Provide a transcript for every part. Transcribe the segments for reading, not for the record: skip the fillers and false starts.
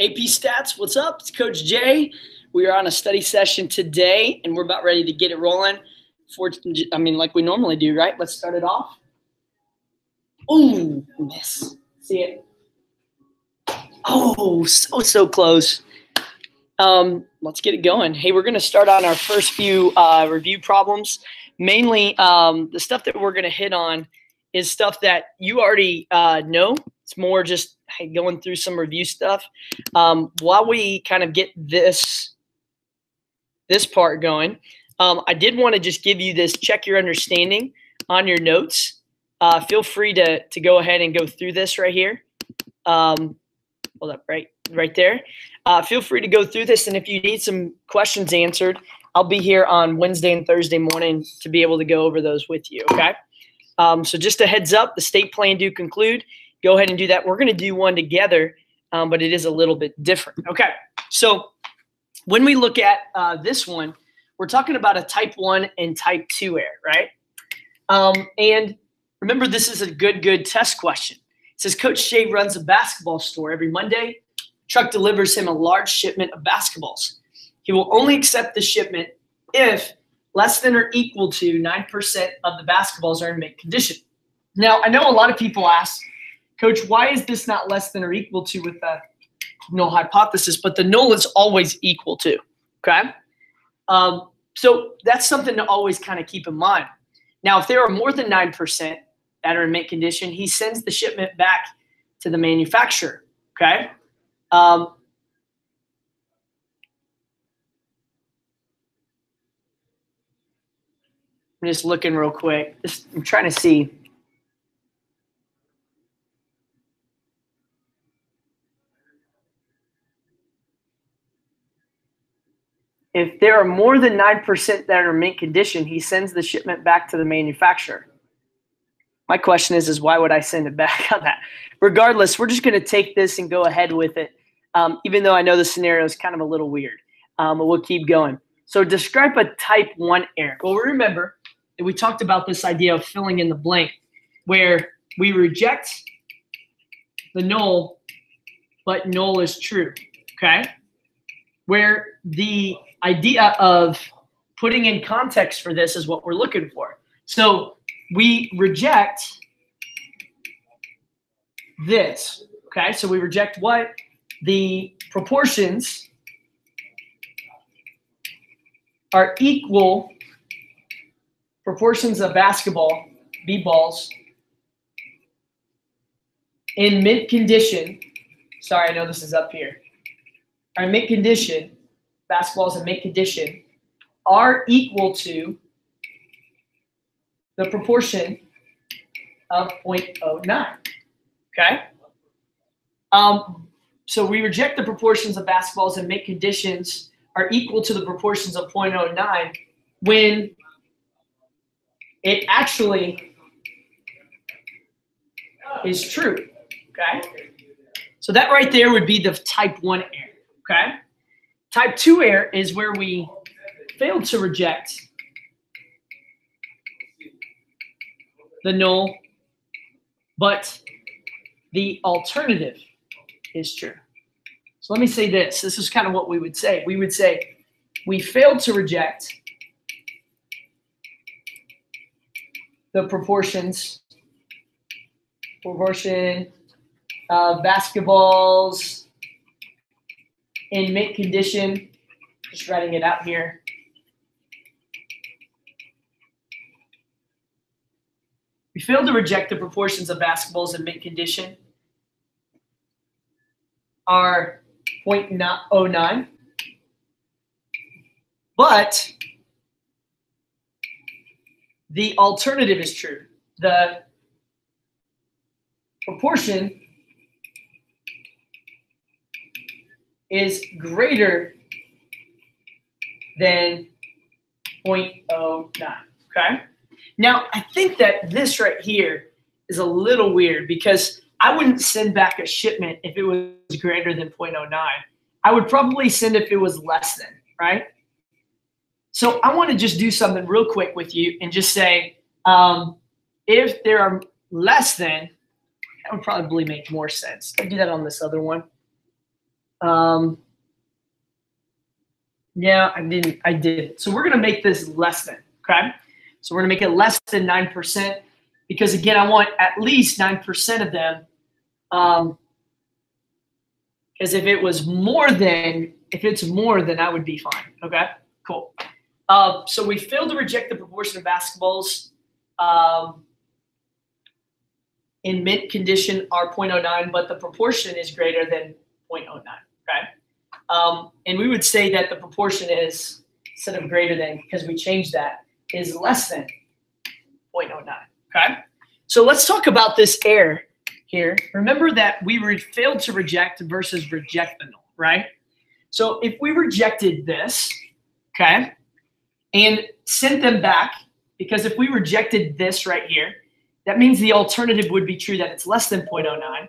AP Stats, what's up? It's Coach Jay. We are on a study session today, and we're about ready to get it rolling. Like we normally do, right? Let's start it off. Ooh, miss. See it? Oh, so close. Let's get it going. Hey, we're going to start on our first few review problems. Mainly, the stuff that we're going to hit on is stuff that you already know. It's more just going through some review stuff. While we kind of get this part going, I did want to just give you this check your understanding on your notes. Feel free to go ahead and go through this right here. Hold up, right there. Feel free to go through this, and if you need some questions answered, I'll be here on Wednesday and Thursday morning to be able to go over those with you, okay? So just a heads up, the state plan do conclude. Go ahead and do that. We're going to do one together, but it is a little bit different. Okay, so when we look at this one, we're talking about a type 1 and type 2 error, right? And remember, this is a good test question. It says, Coach Jay runs a basketball store every Monday. Truck delivers him a large shipment of basketballs. He will only accept the shipment if less than or equal to 9% of the basketballs are in mint condition. Now, I know a lot of people ask, Coach, why is this not less than or equal to with the null hypothesis? But the null is always equal to, okay? So that's something to always kind of keep in mind. Now, if there are more than 9% that are in mint condition, he sends the shipment back to the manufacturer, okay? I'm just looking real quick. I'm trying to see. If there are more than 9% that are in mint condition, he sends the shipment back to the manufacturer. My question is why would I send it back on that? Regardless, we're just going to take this and go ahead with it, even though I know the scenario is kind of a little weird. But we'll keep going. So describe a type 1 error. Well, remember that we talked about this idea of filling in the blank, where we reject the null, but null is true, okay? Where the idea of putting in context for this is what we're looking for. So we reject this, okay? So we reject what? The proportions are equal proportions of basketball, B-balls, in mint condition. Sorry, I know this is up here. Are in mint condition, basketballs in mint condition, are equal to the proportion of 0.09, okay? So we reject the proportions of basketballs in mint conditions are equal to the proportions of 0.09 when it actually is true, okay? So that right there would be the type 1 error, okay? Type 2 error is where we failed to reject the null, but the alternative is true. So let me say this. This is kind of what we would say. We would say we failed to reject the proportion of basketballs in mint condition. Just writing it out here. We failed to reject the proportions of basketballs in mint condition are 0.09, but the alternative is true. The proportion is greater than 0.09, okay? Now, I think that this right here is a little weird because I wouldn't send back a shipment if it was greater than 0.09. I would probably send if it was less than, right? So I want to just do something real quick with you and just say, if there are less than, that would probably make more sense. I'll do that on this other one. Yeah, I did. So we're going to make this less than, okay? So we're going to make it less than 9% because, again, I want at least 9% of them. Because if it's more, then I would be fine, okay? Cool. So we failed to reject the proportion of basketballs in mint condition are 0.09, but the proportion is greater than 0.09, okay? And we would say that the proportion is, instead of greater than, because we changed that, is less than 0.09, okay? So let's talk about this error here. Remember that we failed to reject versus reject the null, right? So if we rejected this, okay, and sent them back, because if we rejected this right here, that means the alternative would be true, that it's less than 0.09.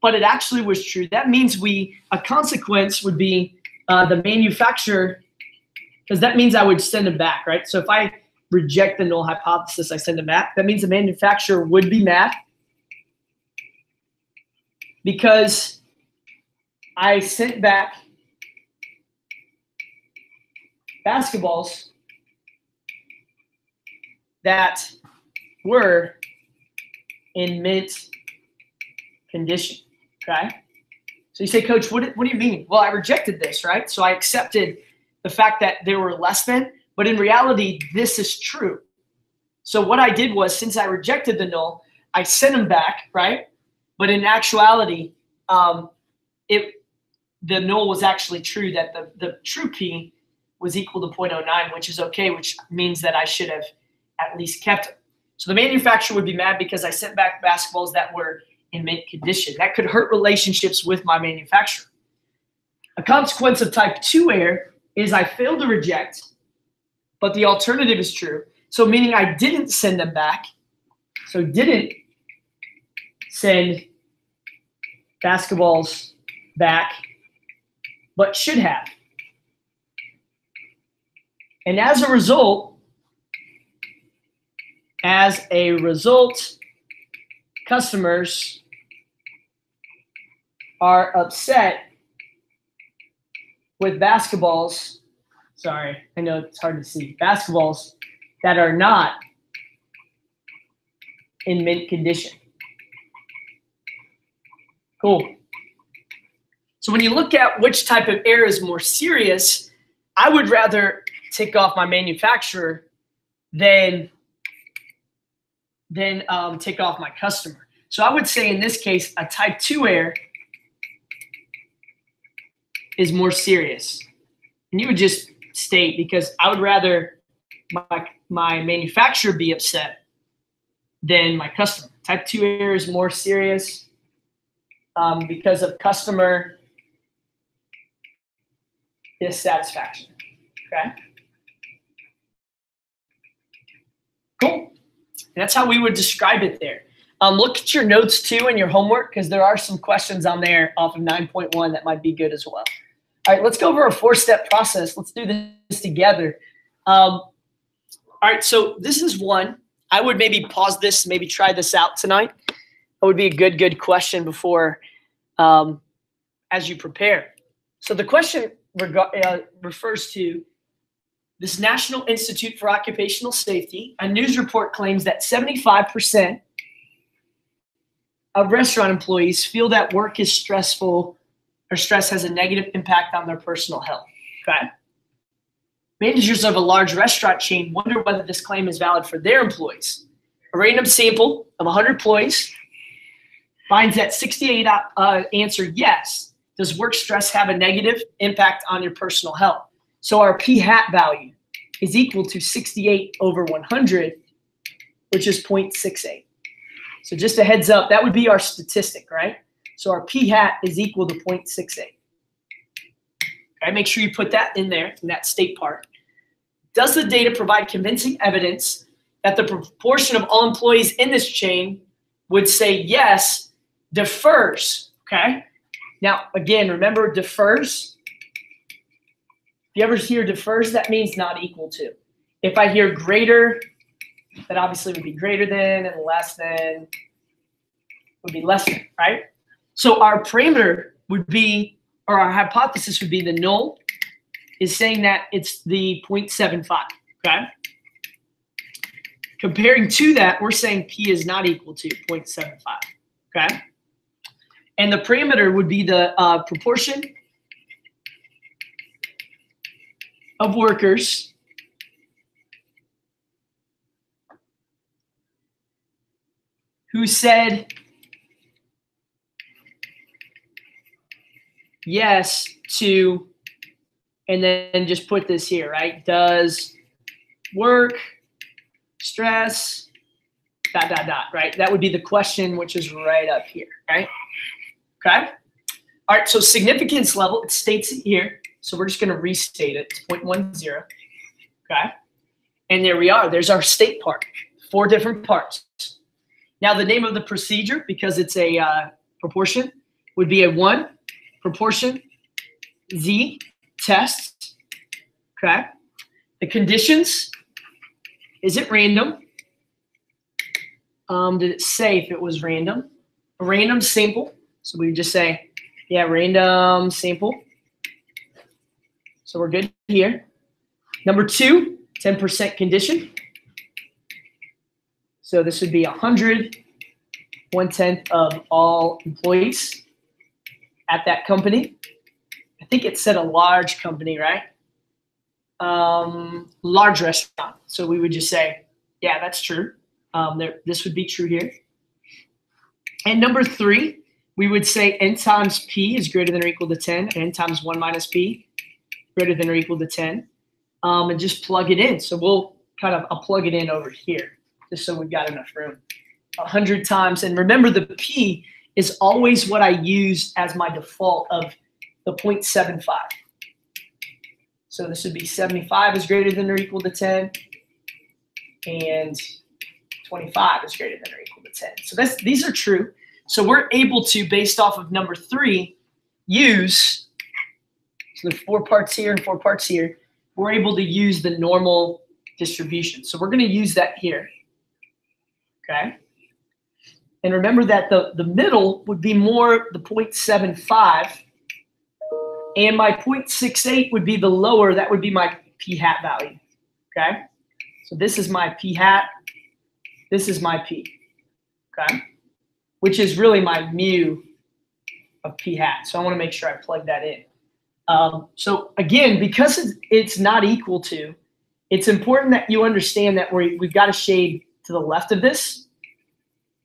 But it actually was true. That means a consequence would be the manufacturer, because that means I would send them back, right? So if I reject the null hypothesis, I send them back. That means the manufacturer would be mad because I sent back basketballs that were in mint condition, okay? So you say, Coach, what do you mean? Well, I rejected this, right? So I accepted the fact that they were less than, but in reality, this is true. So what I did was, since I rejected the null, I sent them back, right? But in actuality, the null was actually true, that the true key was equal to 0.09, which is okay, which means that I should have at least kept it. So the manufacturer would be mad because I sent back basketballs that were in mint condition. That could hurt relationships with my manufacturer. A consequence of type 2 error is I failed to reject, but the alternative is true. So meaning I didn't send them back. So didn't send basketballs back, but should have. And as a result, customers are upset with basketballs. Sorry, I know it's hard to see. Basketballs that are not in mint condition. Cool. So when you look at which type of error is more serious, I would rather tick off my manufacturer than tick off my customer. So I would say in this case, a type 2 error is more serious. And you would just state, because I would rather my manufacturer be upset than my customer. Type 2 error is more serious because of customer dissatisfaction. Okay. Cool. And that's how we would describe it there. Look at your notes too and your homework, because there are some questions on there off of 9.1 that might be good as well. All right, let's go over a 4-step process. Let's do this together. All right, so this is one. I would maybe pause this, maybe try this out tonight. That would be a good question before, as you prepare. So the question refers to this National Institute for Occupational Safety. A news report claims that 75% of restaurant employees feel that work is stressful, or stress has a negative impact on their personal health. Okay. Managers of a large restaurant chain wonder whether this claim is valid for their employees. A random sample of 100 employees finds that 68 answer yes. Does work stress have a negative impact on your personal health? So our p-hat value is equal to 68 over 100, which is 0.68. So just a heads up, that would be our statistic, right? So our p-hat is equal to 0.68. Okay, make sure you put that in there, in that state part. Does the data provide convincing evidence that the proportion of all employees in this chain would say yes, differs, okay? Now, again, remember differs. If you ever hear differs, that means not equal to. If I hear greater, that obviously would be greater than, and less than would be less than, right? So our parameter would be, or our hypothesis would be the null is saying that it's the 0.75, okay? Comparing to that, we're saying P is not equal to 0.75, okay? And the parameter would be the proportion of workers who said yes to, and then just put this here, right? Does work, stress, ... right? That would be the question, which is right up here, right? Okay. All right, so significance level, it states it here. So we're just going to restate it. It's 0.10. Okay. And there we are. There's our state part. 4 different parts. Now the name of the procedure, because it's a proportion, would be a 1 proportion Z test. Okay. The conditions, is it random? Did it say if it was random? A random sample. So we just say, yeah, random sample. So we're good here. Number 2, 10% condition. So this would be 100, 1/10 of all employees at that company. I think it said a large company, right? Large restaurant. So we would just say, yeah, that's true. This would be true here. And number 3, we would say n times P is greater than or equal to 10, and n times 1 minus P greater than or equal to 10, and just plug it in. So we'll I'll plug it in over here, just so we've got enough room. 100 times, and remember the P is always what I use as my default of the 0.75. So this would be 75 is greater than or equal to 10, and 25 is greater than or equal to 10. So these are true. So we're able to, based off of number 3, use, so there's 4 parts here and 4 parts here, we're able to use the normal distribution. So we're going to use that here, okay? And remember that the middle would be more the 0.75, and my 0.68 would be the lower, that would be my P hat value, okay? So this is my P hat, this is my P, okay? Which is really my mu of P hat. So I want to make sure I plug that in. So again, because it's not equal to, it's important that you understand that we've got a shade to the left of this,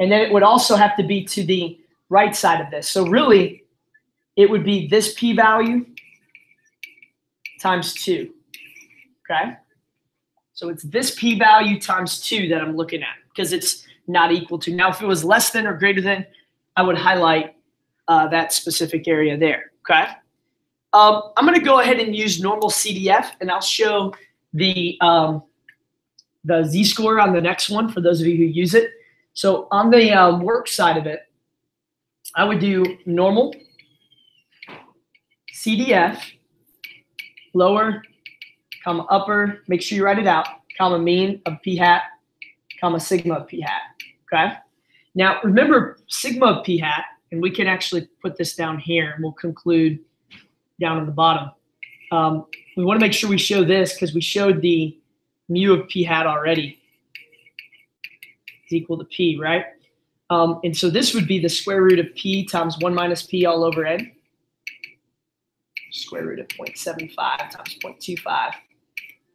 and then it would also have to be to the right side of this. So really, it would be this P value times 2, okay? So it's this P value times 2 that I'm looking at, because it's not equal to. Now, if it was less than or greater than, I would highlight that specific area there, okay? I'm going to go ahead and use normal CDF, and I'll show the Z-score on the next one for those of you who use it. So on the work side of it, I would do normal CDF, lower, comma upper, make sure you write it out, comma mean of P hat, comma sigma of P hat, okay? Now remember sigma of P hat, and we can actually put this down here, and we'll conclude down at the bottom. We want to make sure we show this because we showed the mu of P hat already. Is equal to P, right? And so this would be the square root of P times 1 minus P all over N. Square root of 0.75 times 0.25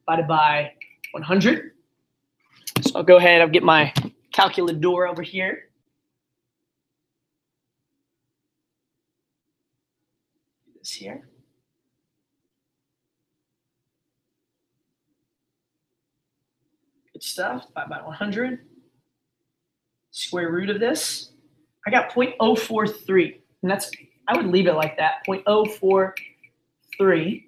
divided by 100. So I'll go ahead, I'll get my calculator over here. Do this here. Good stuff, divided by 100. Square root of this. I got 0.043, and that's, I would leave it like that. 0.043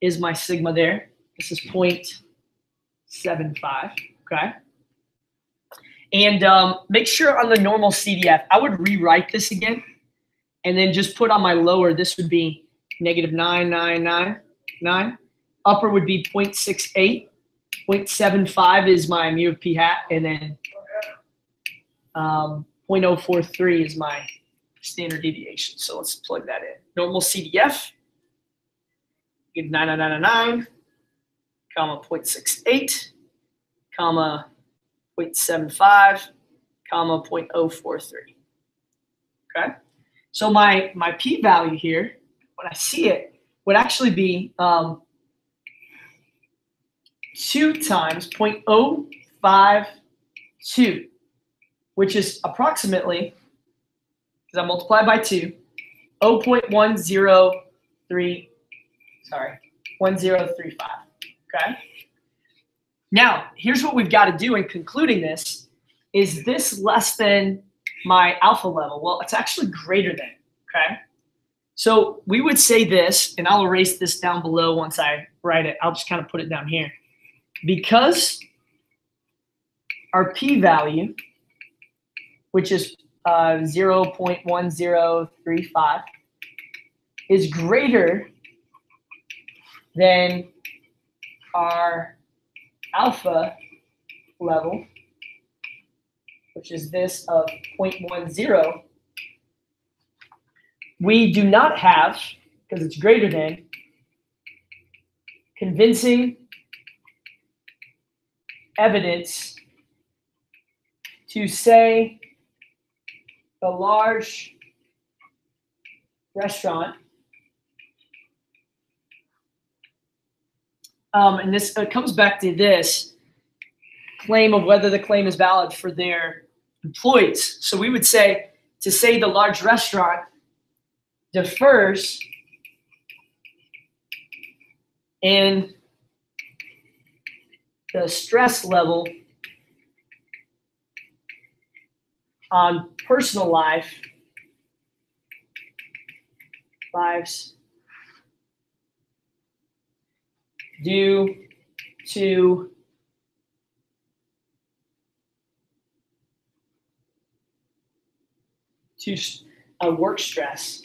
is my sigma there. This is 0.75, okay? And make sure on the normal CDF, I would rewrite this again, and then just put on my lower, this would be negative 9,999. Upper would be 0.68. 0.75 is my mu of P hat, and then 0.043 is my standard deviation. So let's plug that in. Normal CDF, you get 99999, comma 0.68, comma 0.75, comma 0.043. Okay? So my p-value here, when I see it, would actually be 2 times 0.052, which is approximately, because I multiply by 2, 1035. Okay? Now, here's what we've got to do in concluding this. Is this less than my alpha level? Well, it's actually greater than, okay? So we would say this, and I'll erase this down below once I write it. I'll just kind of put it down here. Because our p-value, which is 0.1035, is greater than our alpha level, which is this of 0.10, we do not have, because it's greater than, convincing evidence to say the large restaurant, and this comes back to this claim of whether the claim is valid for their employees. So we would say, to say the large restaurant differs in the stress level on personal lives due to work stress.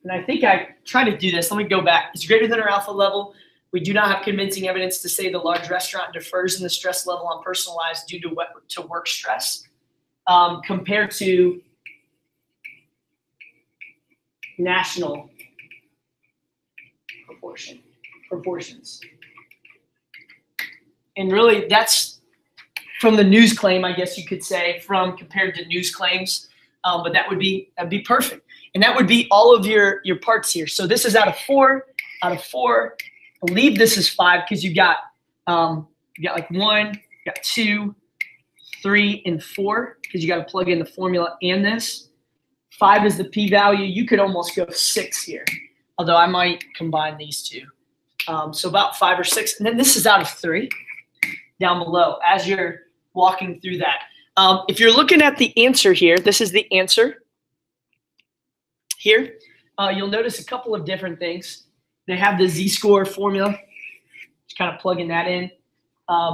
And I think I tried to do this. Let me go back. It's greater than our alpha level. We do not have convincing evidence to say the large restaurant differs in the stress level on personal lives due to work stress, compared to national proportions. And really, that's from the news claim, I guess you could say, from compared to news claims. But that'd be perfect. And that would be all of your parts here. So this is out of 4. Out of 4, I believe this is 5 because you got like 1, you got 2, 3, and 4 because you got to plug in the formula and this. 5 is the p-value. You could almost go 6 here, although I might combine these two. So about 5 or 6. And then this is out of 3 down below as you're walking through that. If you're looking at the answer here, this is the answer here. You'll notice a couple of different things. They have the z-score formula. Just kind of plugging that in.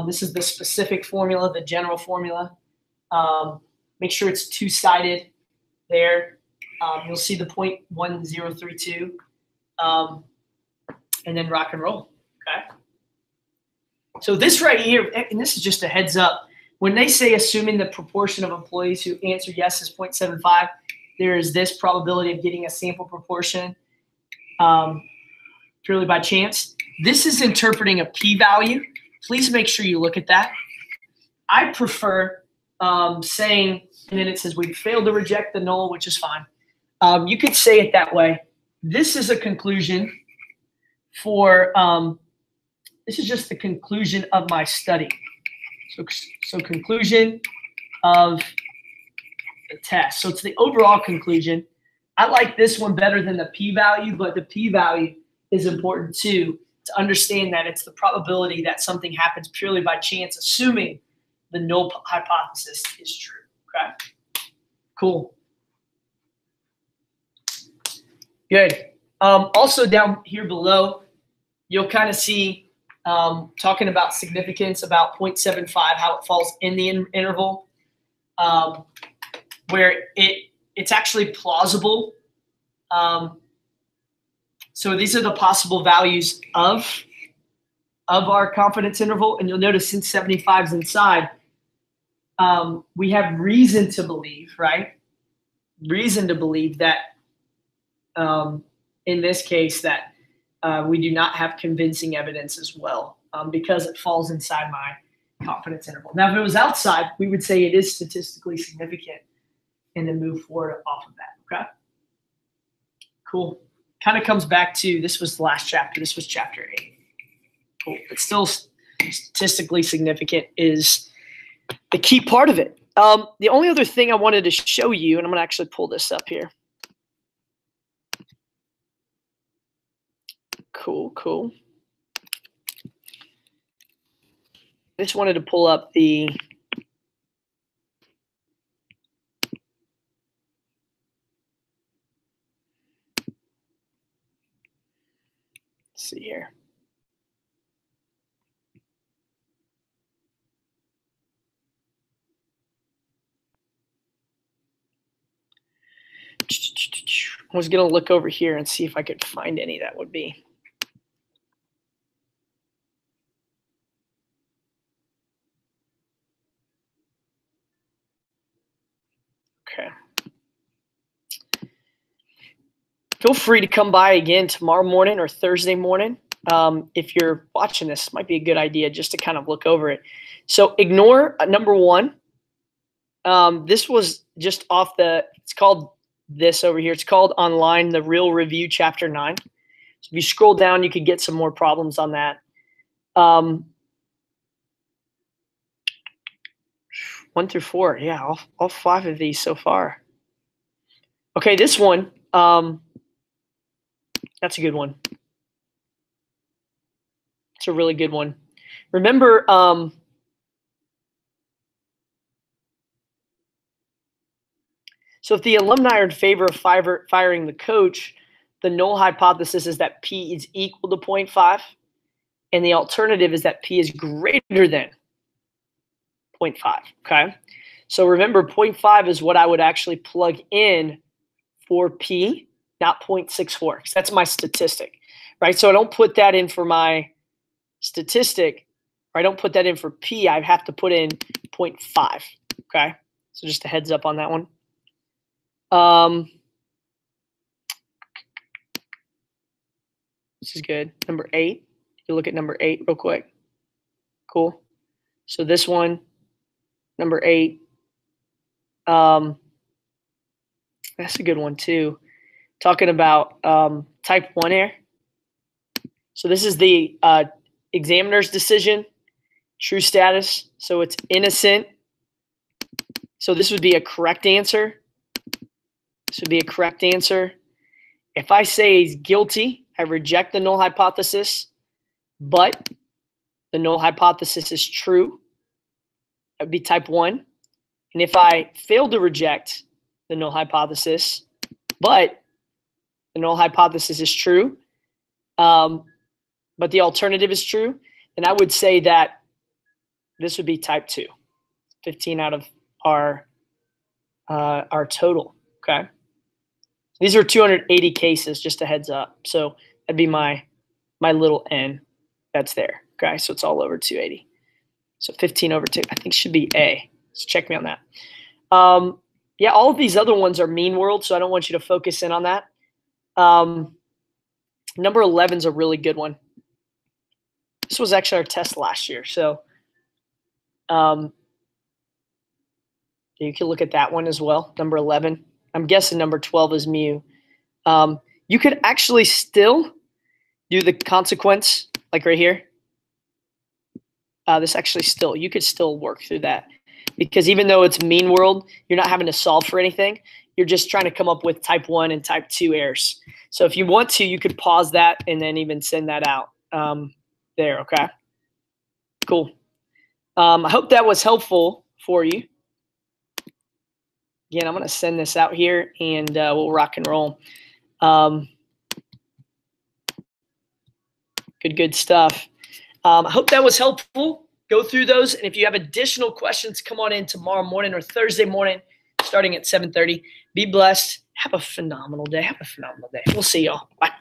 This is the specific formula, the general formula. Make sure it's two-sided there. You'll see the 0.1032. And then rock and roll, okay? So this right here, and this is just a heads up, when they say assuming the proportion of employees who answer yes is 0.75, there is this probability of getting a sample proportion purely by chance. This is interpreting a p-value. Please make sure you look at that. I prefer saying, and then it says we failed to reject the null, which is fine. You could say it that way. This is a conclusion for, this is just the conclusion of my study. So conclusion of the test. So it's the overall conclusion. I like this one better than the p-value, but the p-value is important too, to understand that it's the probability that something happens purely by chance, assuming the null hypothesis is true, okay? Cool. Good. Also down here below, you'll kind of see talking about significance, about 0.75, how it falls in the interval, where it's actually plausible. So these are the possible values of our confidence interval. And you'll notice since 75 is inside, we have reason to believe, right, reason to believe that in this case that we do not have convincing evidence as well, because it falls inside my confidence interval. Now, if it was outside, we would say it is statistically significant and then move forward off of that, okay? Cool. Kind of comes back to, this was the last chapter. This was chapter 8. Cool. But still statistically significant is the key part of it. The only other thing I wanted to show you, and I'm going to actually pull this up here. Cool. I just wanted to pull up the let's see here. I was going to look over here and see if I could find any that would be. Okay. Feel free to come by again tomorrow morning or Thursday morning. If you're watching this, it might be a good idea just to kind of look over it. So ignore number 1. This was just off the, it's called this over here. It's called online, the Real Review Chapter 9. So if you scroll down, you could get some more problems on that. 1 through 4. Yeah, all 5 of these so far. Okay, this one, that's a good one. It's a really good one. Remember, so if the alumni are in favor of firing the coach, the null hypothesis is that P is equal to 0.5, and the alternative is that P is greater than 0.5, okay? So remember, 0.5 is what I would actually plug in for P, not 0.64, because that's my statistic, right? So I don't put that in for my statistic, or I don't put that in for P, I have to put in 0.5, okay? So just a heads up on that one. This is good. Number 8. You look at number 8 real quick. Cool. So this one, number 8. That's a good one too. Talking about type 1 error. So this is the examiner's decision, true status. So it's innocent. So this would be a correct answer. This would be a correct answer. If I say he's guilty, I reject the null hypothesis, but the null hypothesis is true. That would be type 1. And if I fail to reject the null hypothesis, but the null hypothesis is true, but the alternative is true, then I would say that this would be type 2. 15 out of our total, okay? These are 280 cases, just a heads up. So that'd be my little n that's there, okay? So it's all over 280. So 15 over 2, I think should be A. So check me on that. Yeah, all of these other ones are mean world, so I don't want you to focus in on that. Number 11 is a really good one. This was actually our test last year, so you can look at that one as well, number 11. I'm guessing number 12 is mu. You could actually still do the consequence, like right here. This actually still, you could still work through that. Because even though it's mean world, you're not having to solve for anything. You're just trying to come up with type 1 and type 2 errors. So if you want to, you could pause that and then even send that out there, okay? Cool. I hope that was helpful for you. Again, I'm going to send this out here, and we'll rock and roll. Good stuff. I hope that was helpful. Go through those, and if you have additional questions, come on in tomorrow morning or Thursday morning, starting at 7:30. Be blessed. Have a phenomenal day. Have a phenomenal day. We'll see y'all. Bye.